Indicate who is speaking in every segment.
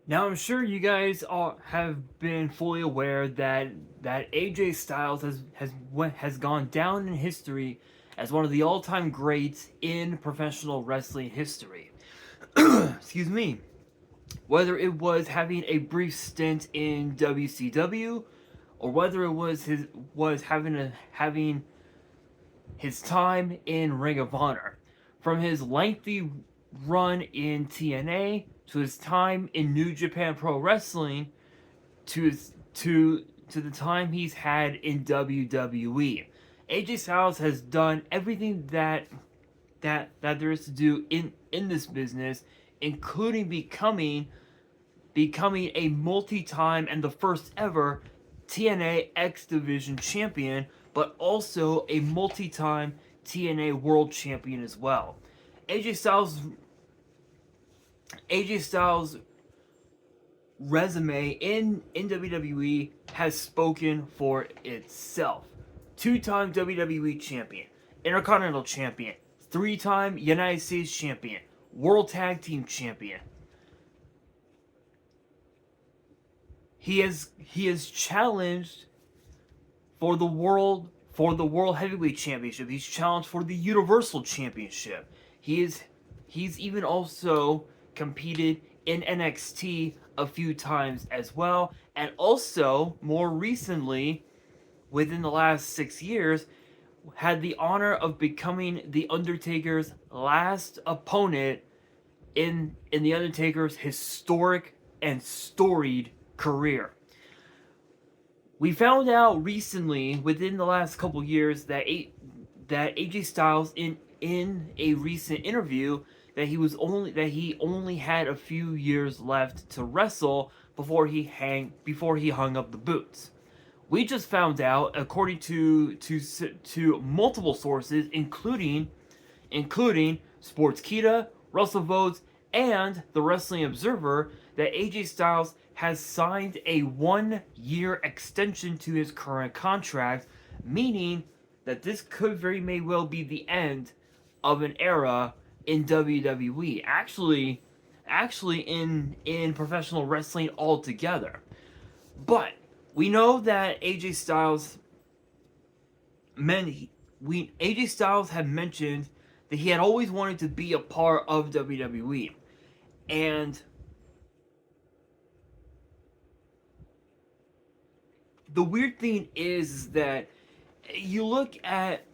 Speaker 1: Now, I'm sure you guys all have been fully aware that AJ Styles has gone down in history as one of the all-time greats in professional wrestling history. Excuse me. Whether it was having a brief stint in WCW, or whether it was having his time in Ring of Honor, from his lengthy run in TNA to his time in New Japan Pro Wrestling to the time he's had in WWE. AJ Styles has done everything that there is to do in this business, including becoming a multi-time and the first ever TNA X Division champion, but also a multi-time TNA World Champion as well. AJ Styles AJ Styles resume in WWE has spoken for itself. Two-time WWE champion, Intercontinental champion, three-time United States champion, World Tag Team champion. He has challenged for the World Heavyweight Championship. He's challenged for the Universal Championship. He's even also competed in NXT a few times as well, and also more recently, within the last 6 years, had the honor of becoming the Undertaker's last opponent in the Undertaker's historic and storied career. We found out recently, within the last couple years, that AJ Styles in a recent interview that he only had a few years left to wrestle before he hung up the boots. We just found out, according to multiple sources, including Sportskeeda, WrestleVotes, and the Wrestling Observer, that AJ Styles has signed a 1-year extension to his current contract, meaning that this could very may well be the end of an era in WWE. Actually in professional wrestling altogether. But we know that AJ Styles had mentioned that he had always wanted to be a part of WWE. And the weird thing is that you look at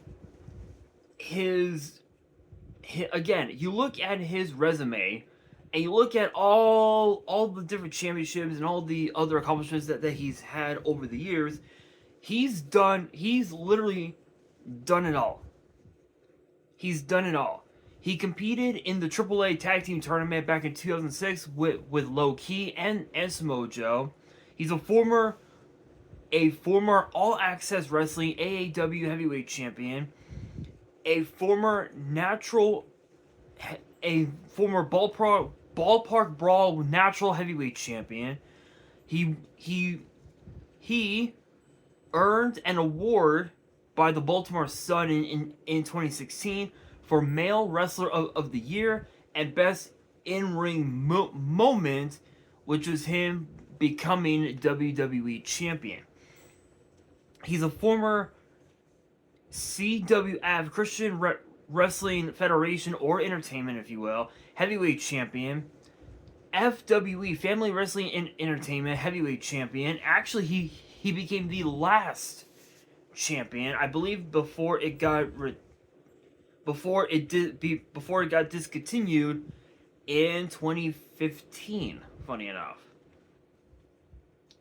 Speaker 1: you look at his resume, and you look at all the different championships and all the other accomplishments that he's had over the years. He's literally done it all. He's done it all. He competed in the AAA Tag Team Tournament back in 2006 with Low Key and Samoa Joe. He's a former All Access Wrestling AAW Heavyweight Champion, a former Ballpark Brawl Natural Heavyweight Champion. He earned an award by the Baltimore Sun in 2016 for Male Wrestler of the Year and Best In-Ring Moment, which was him becoming WWE Champion. He's a former CWF, Christian Wrestling Federation, or Entertainment, if you will, Heavyweight Champion, FWE, Family Wrestling Entertainment Heavyweight Champion. Actually, he became the last champion, I believe, before it got discontinued in 2015. Funny enough,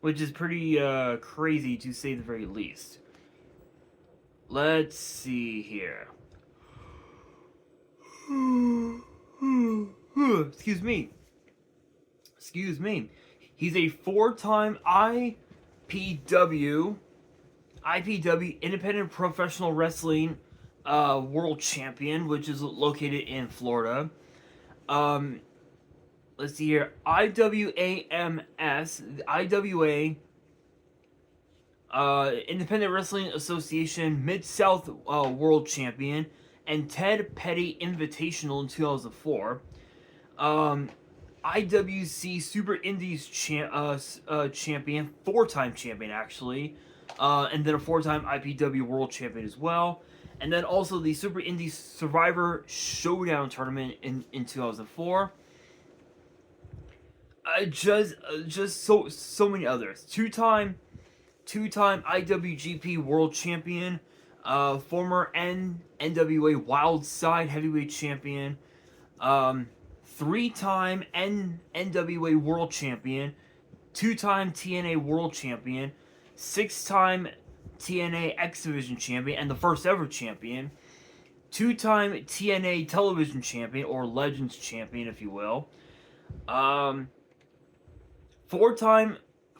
Speaker 1: which is pretty crazy to say the very least. Let's see here. Excuse me. He's a 4-time IPW Independent Professional Wrestling World Champion, which is located in Florida. Let's see here. IWAMS, IWA Independent Wrestling Association Mid-South World Champion, and Ted Petty Invitational in 2004. IWC Super Indies champion, 4-time champion actually, and then a 4-time IPW World Champion as well, and then also the Super Indies Survivor Showdown tournament in 2004. Just so many others. Two-time IWGP World Champion, former NWA Wild Side Heavyweight Champion, 3-time NWA World Champion, 2-time TNA World Champion, 6-time TNA X Division Champion, and the first ever champion, 2-time TNA Television Champion, or Legends Champion, if you will, um, 4-time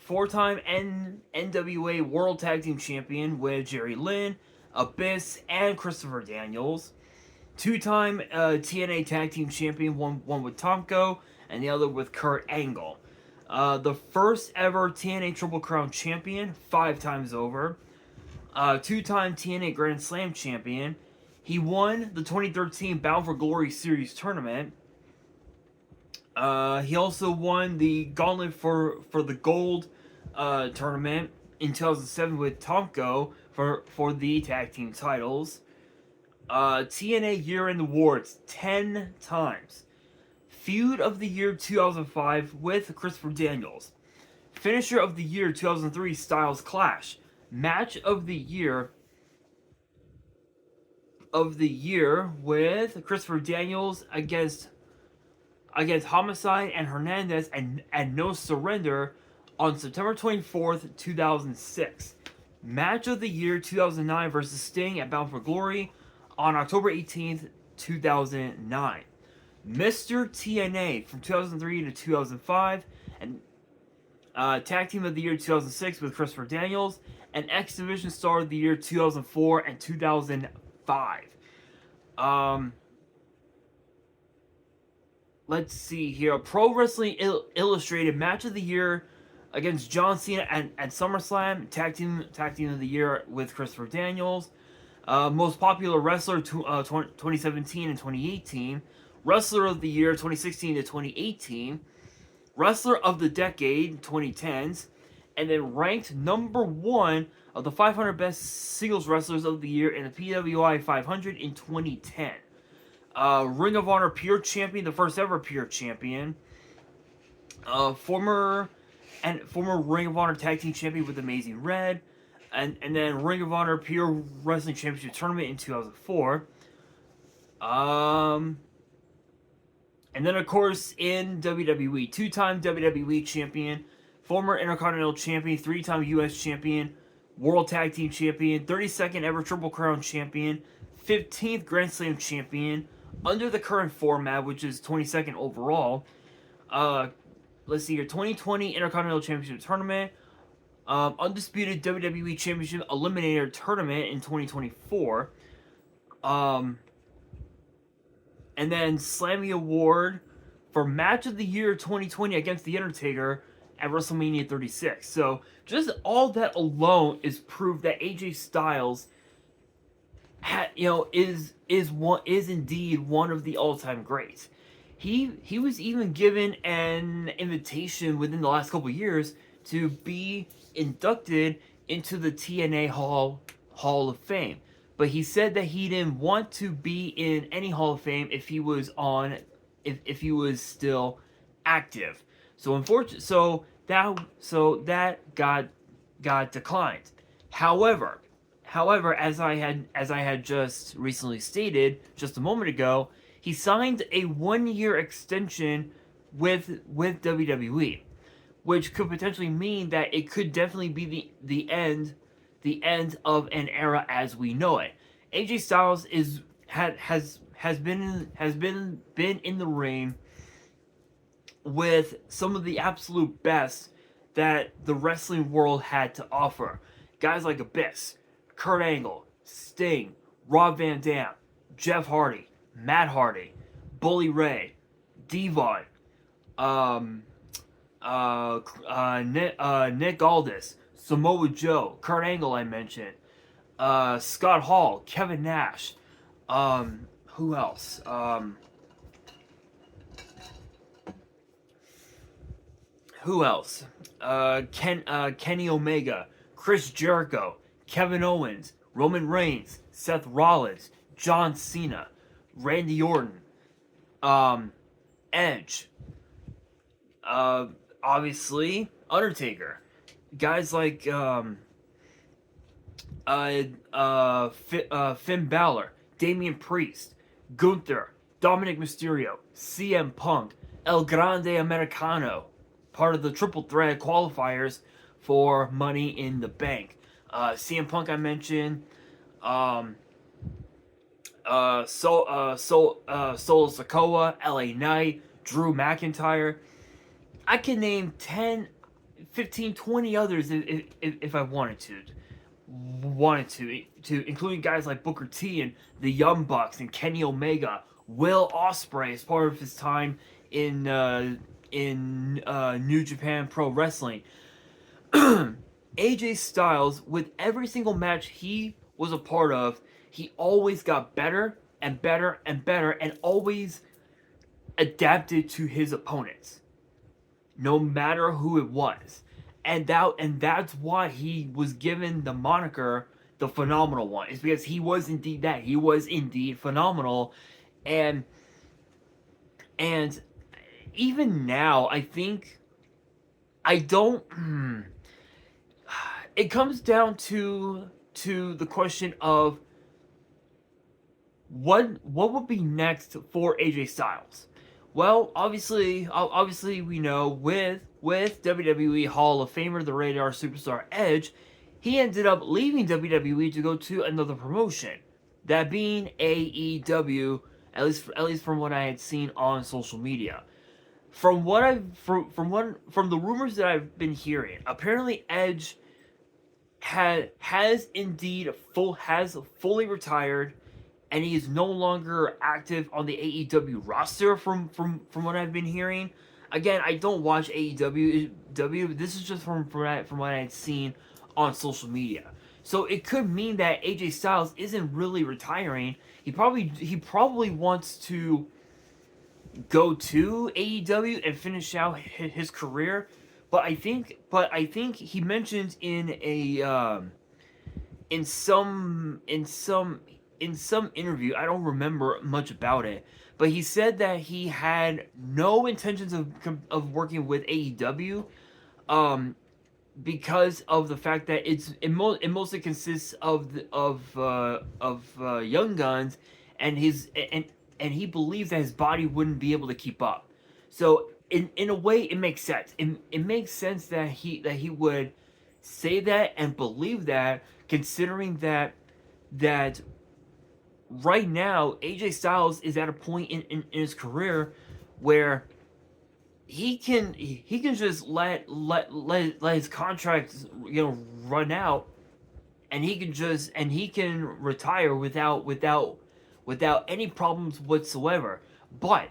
Speaker 1: NWA World Tag Team Champion with Jerry Lynn, Abyss, and Christopher Daniels. 2-time TNA Tag Team Champion, one with Tomko, and the other with Kurt Angle. The first ever TNA Triple Crown Champion, 5 times over. 2-time TNA Grand Slam Champion. He won the 2013 Bound for Glory Series tournament. He also won the Gauntlet for the Gold tournament in 2007 with Tomko for the tag team titles. TNA Year-End Awards 10 times. Feud of the Year 2005 with Christopher Daniels. Finisher of the Year 2003 Styles Clash. Match of the Year with Christopher Daniels against Homicide and Hernandez and No Surrender on September 24th, 2006. Match of the Year 2009 versus Sting at Bound for Glory on October 18th, 2009. Mr. TNA from 2003 to 2005, and Tag Team of the Year 2006 with Christopher Daniels, and X Division Star of the Year 2004 and 2005. Let's see here. Pro Wrestling Illustrated Match of the Year against John Cena at SummerSlam. Tag Team of the Year with Christopher Daniels. Most Popular Wrestler 2017 and 2018. Wrestler of the Year 2016 to 2018. Wrestler of the Decade 2010s. And then ranked number 1 of the 500 best singles wrestlers of the year in the PWI 500 in 2010. Ring of Honor Pure Champion, the first ever Pure Champion. Former Ring of Honor Tag Team Champion with Amazing Red. And then Ring of Honor Pure Wrestling Championship Tournament in 2004. And then, of course, in WWE, 2-time WWE Champion, former Intercontinental Champion, 3-time U.S. Champion, World Tag Team Champion, 32nd ever Triple Crown Champion, 15th Grand Slam Champion, under the current format, which is 22nd overall. Let's see here, 2020 Intercontinental Championship Tournament, Undisputed WWE Championship Eliminator Tournament in 2024, and then Slammy Award for Match of the Year 2020 against The Undertaker at WrestleMania 36. So just all that alone is proof that AJ Styles is indeed one of the all-time greats. He was even given an invitation within the last couple of years to be inducted into the TNA Hall of Fame. But he said that he didn't want to be in any Hall of Fame if he was still active. So that got declined. However, as I had just recently stated just a moment ago, he signed a 1-year extension with WWE, which could potentially mean that it could definitely be the end of an era as we know it. AJ Styles has been in the ring with some of the absolute best that the wrestling world had to offer. Guys like Abyss, Kurt Angle, Sting, Rob Van Dam, Jeff Hardy, Matt Hardy, Bully Ray, Devon, Nick Aldis, Samoa Joe, Kurt Angle I mentioned, Scott Hall, Kevin Nash, who else? Who else? Kenny Omega, Chris Jericho, Kevin Owens, Roman Reigns, Seth Rollins, John Cena, Randy Orton, um, Edge, uh, obviously Undertaker, guys like Finn Balor, Damian Priest, Gunther, Dominic Mysterio, CM Punk, El Grande Americano, part of the triple threat qualifiers for Money in the Bank. CM Punk I mentioned, um, Solo Sikoa, LA Knight, Drew McIntyre. I can name 10, 15, 20 others if I wanted to, including guys like Booker T and the Young Bucks and Kenny Omega, Will Ospreay as part of his time in New Japan Pro Wrestling. AJ Styles, with every single match he was a part of, he always got better and better and better, and always adapted to his opponents, no matter who it was. And that's why he was given the moniker the Phenomenal One. It's because he was indeed that. He was indeed phenomenal. And and even now, I think I don't it comes down to the question of what would be next for AJ Styles. Well, obviously we know with WWE Hall of Famer, the Radar Superstar Edge, he ended up leaving WWE to go to another promotion, that being AEW. At least from what I had seen on social media. From the rumors that I've been hearing, apparently Edge has indeed fully retired, and he is no longer active on the AEW roster. From what I've been hearing, again, I don't watch AEW. This is just from what I had seen on social media. So it could mean that AJ Styles isn't really retiring. He probably wants to go to AEW and finish out his career. But I think he mentioned in some interview, I don't remember much about it, but he said that he had no intentions of working with AEW, um, because of the fact that it mostly consists of Young Guns, and and he believes that his body wouldn't be able to keep up. So in a way, it makes sense. It makes sense that he would say that and believe that, considering that right now AJ Styles is at a point in his career where he can just let his contract, run out, and he can retire without any problems whatsoever. But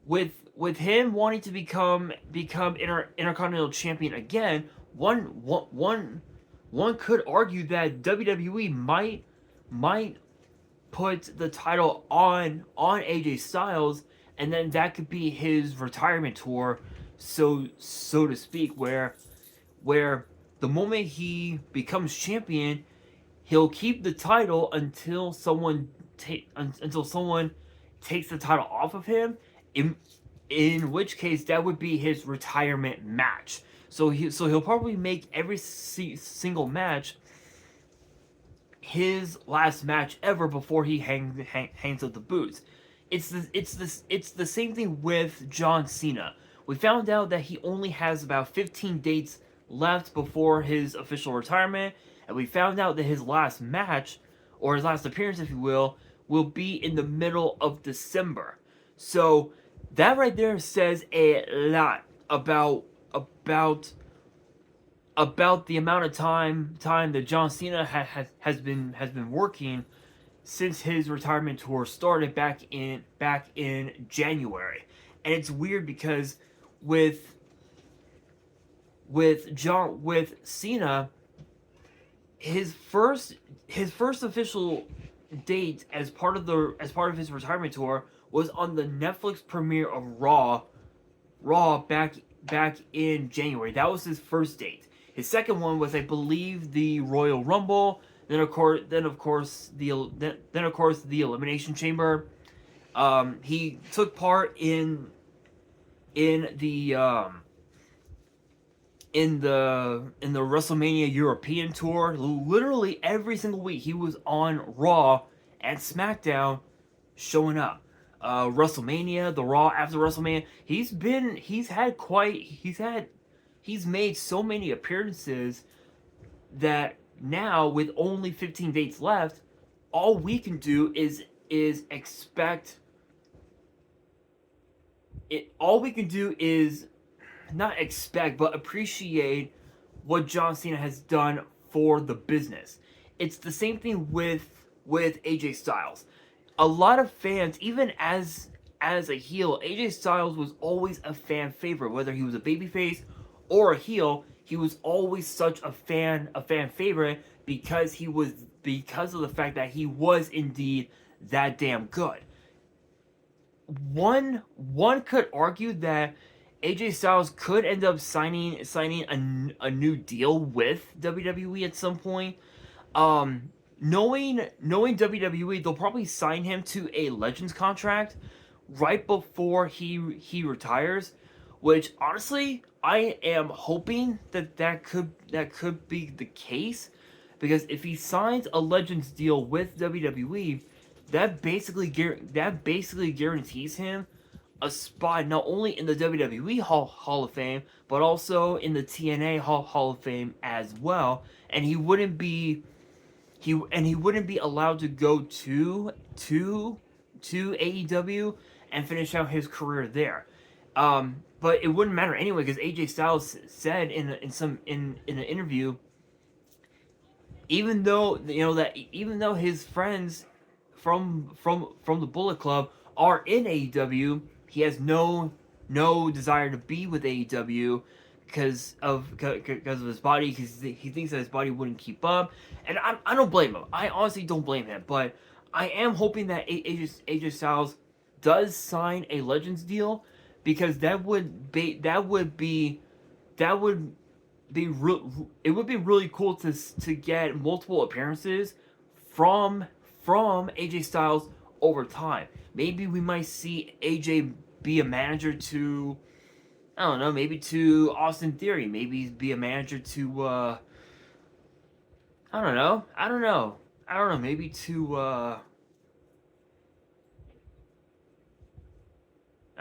Speaker 1: with him wanting to become intercontinental champion again, one could argue that WWE might put the title on AJ Styles, and then that could be his retirement tour, so to speak, where the moment he becomes champion, he'll keep the title until someone takes the title off of him. In which case, that would be his retirement match. So he'll probably make every single match his last match ever before he hangs up the boots. It's the same thing with John Cena. We found out that he only has about 15 dates left before his official retirement, and we found out that his last match, or his last appearance, if you will be in the middle of December. So that right there says a lot about the amount of time that John Cena has been working since his retirement tour started back in January. And it's weird because with Cena, his first official date as part of his retirement tour was on the Netflix premiere of Raw back in January. That was his first date. His second one was, I believe, the Royal Rumble. Then of course the Elimination Chamber. He took part in the in the WrestleMania European tour. Literally every single week he was on Raw and SmackDown, showing up. WrestleMania, the Raw after WrestleMania. He's made so many appearances that now, with only 15 dates left, all we can do is expect it. All we can do is not expect, but appreciate what John Cena has done for the business. It's the same thing with AJ Styles. A lot of fans, even as a heel, AJ Styles was always a fan favorite. Whether he was a babyface or a heel, he was always such a fan favorite because of the fact that he was indeed that damn good. One could argue that AJ Styles could end up signing a new deal with WWE at some point. Knowing WWE, they'll probably sign him to a Legends contract right before he retires, which honestly I am hoping that could be the case, because if he signs a Legends deal with WWE, that basically guarantees him a spot not only in the WWE Hall of Fame, but also in the TNA Hall of Fame as well. And he wouldn't be allowed to go to AEW and finish out his career there. But it wouldn't matter anyway, because AJ Styles said in an interview, even though his friends from the Bullet Club are in AEW, he has no desire to be with AEW because of his body, because he thinks that his body wouldn't keep up. And I don't blame him. I honestly don't blame him. But I am hoping that AJ Styles does sign a Legends deal, because it would be really cool to get multiple appearances from AJ Styles over time. Maybe we might see AJ be a manager to, I don't know, maybe to Austin Theory. Maybe be a manager to I don't know. Maybe to I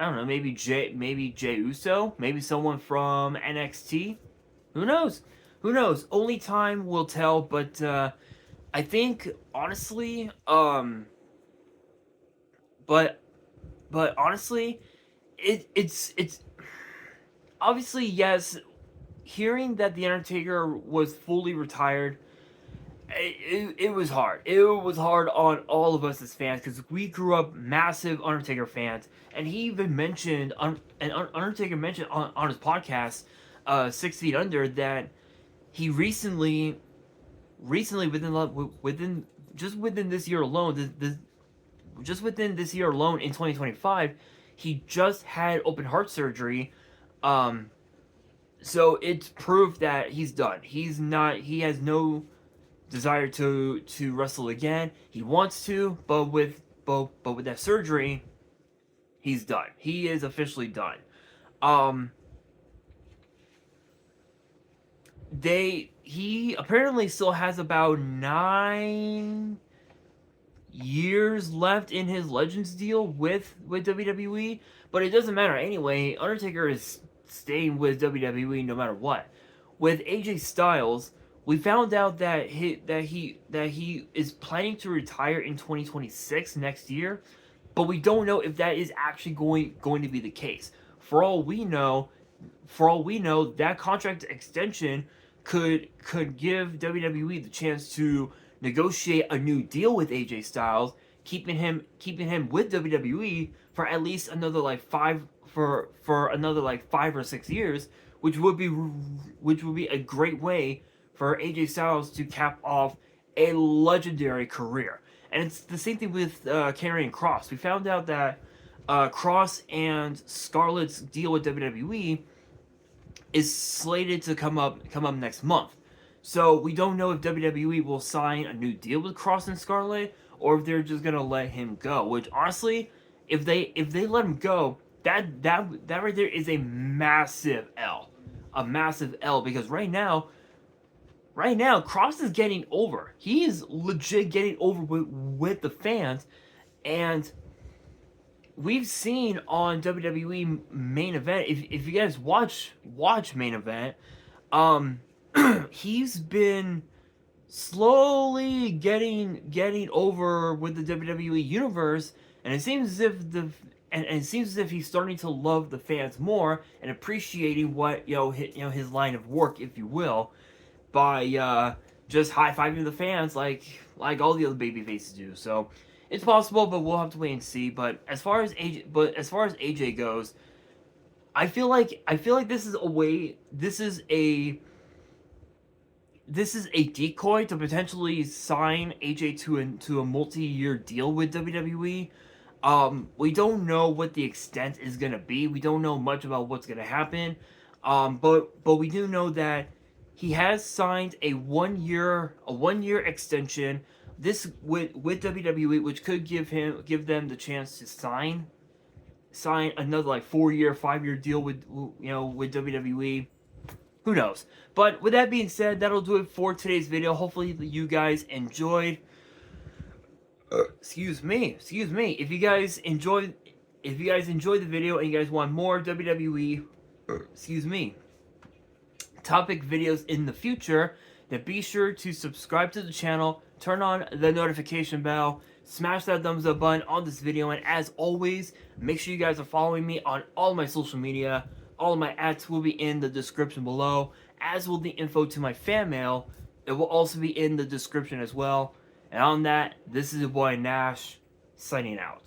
Speaker 1: don't know. Maybe Jey Uso. Maybe someone from NXT. Who knows? Who knows? Only time will tell. But I think honestly, but honestly, it's obviously, yes. Hearing that the Undertaker was fully retired, it was hard. It was hard on all of us as fans, because we grew up massive Undertaker fans, and he even mentioned, and Undertaker mentioned on his podcast, 6 Feet Under, that he recently within this year alone, within this year alone in 2025, he just had open heart surgery. So it's proof that he's done. He has no desire to wrestle again. He wants to, but with that surgery, he's done. He is officially done. He apparently still has about 9 years left in his Legends deal with WWE, but it doesn't matter anyway. Undertaker is staying with WWE no matter what. With AJ Styles, we found out that he is planning to retire in 2026, next year, but we don't know if that is actually going to be the case. For all we know, that contract extension could give WWE the chance to negotiate a new deal with AJ Styles, keeping him with WWE for at least another like 5 or 6 years, which would be a great way for AJ Styles to cap off a legendary career. And it's the same thing with Karrion Kross. We found out that Kross and Scarlett's deal with WWE is slated to come up next month. So we don't know if WWE will sign a new deal with Cross and Scarlett, or if they're just gonna let him go. Which honestly, if they let him go, that right there is a massive L, because right now Cross is getting over. He is legit getting over with the fans, and we've seen on WWE main event. If you guys watch main event, he's been slowly getting over with the WWE universe, and it seems as if he's starting to love the fans more and appreciating what his line of work, if you will, by just high fiving the fans like all the other baby faces do. So it's possible, but we'll have to wait and see. But as far as AJ goes, I feel like this is a way. This is a decoy to potentially sign AJ to a multi-year deal with WWE. We don't know what the extent is gonna be. We don't know much about what's gonna happen. But we do know that he has signed a 1 year extension. This with WWE, which could give them the chance to sign another like 4 year, 5 year deal with with WWE. Who knows? But with that being said, that'll do it for today's video. Hopefully you guys enjoyed. Excuse me. If you guys enjoyed the video and you guys want more WWE, topic videos in the future, then be sure to subscribe to the channel, turn on the notification bell, smash that thumbs up button on this video, and as always, make sure you guys are following me on all my social media. All of my ads will be in the description below, as will the info to my fan mail. It will also be in the description as well. And on that, this is your boy Nash, signing out.